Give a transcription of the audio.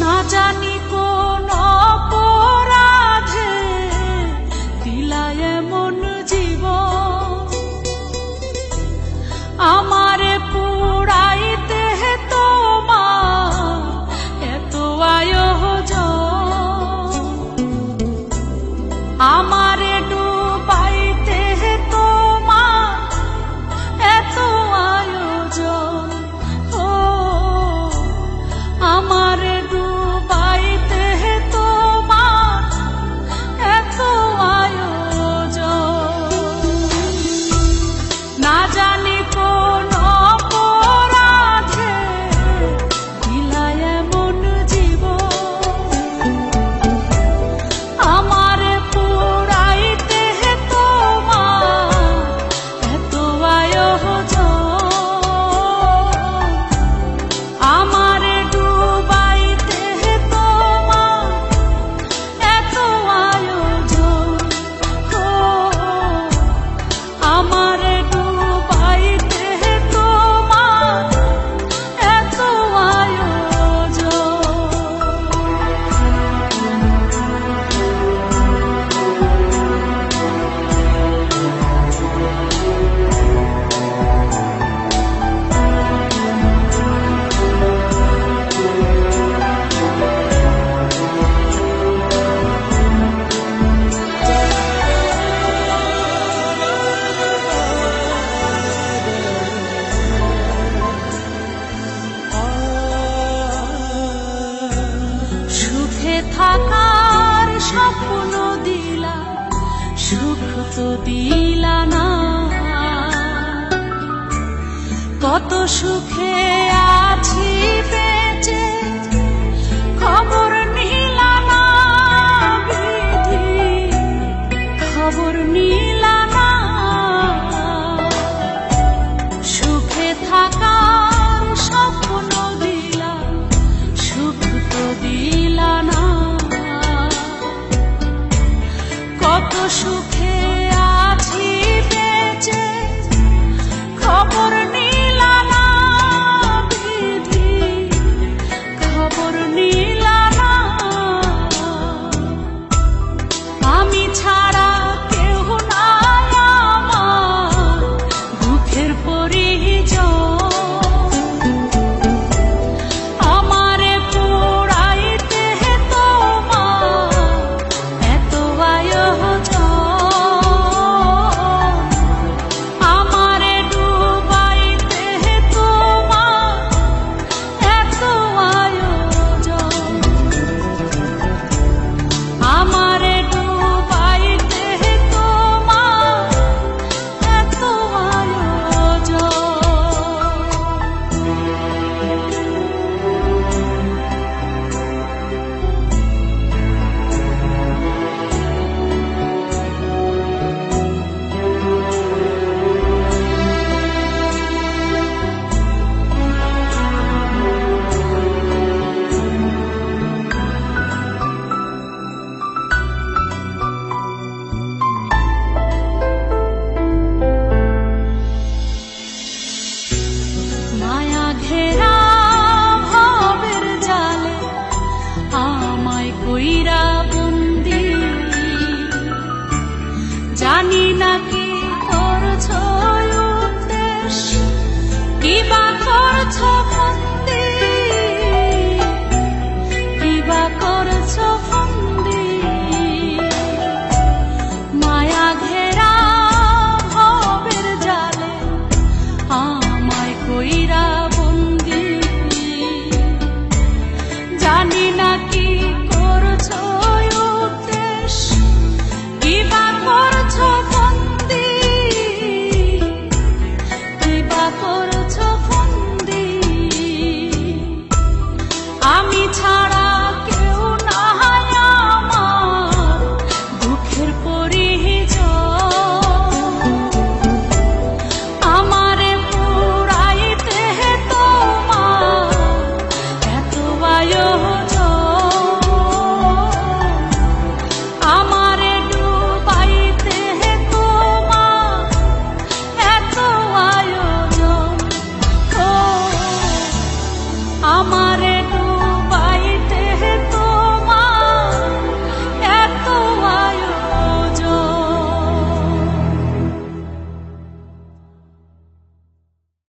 না জানি কোন অপরাধে দিলা এমন জীবন, আমারে পুরাইতে তোমার এত আয়োজন, আমারে ডুবাইতে তোমার এত আয়োজন। ও আমারে ডুবাইতে তোমার এত আয়োজন, না জানি কোন অপরাধে দিলা এমন জীবন, আমারে পুরাইতে তোমার এত আয়োজন, আমারে ডুবাইতে তোমার এত আয়োজন। ও আমারে ডুবাইতে তোমার এত আয়োজন। সুখে থাকার স্বপ্ন দিলা, সুখ তো দিলা না, কত সুখে আছি বেঁচে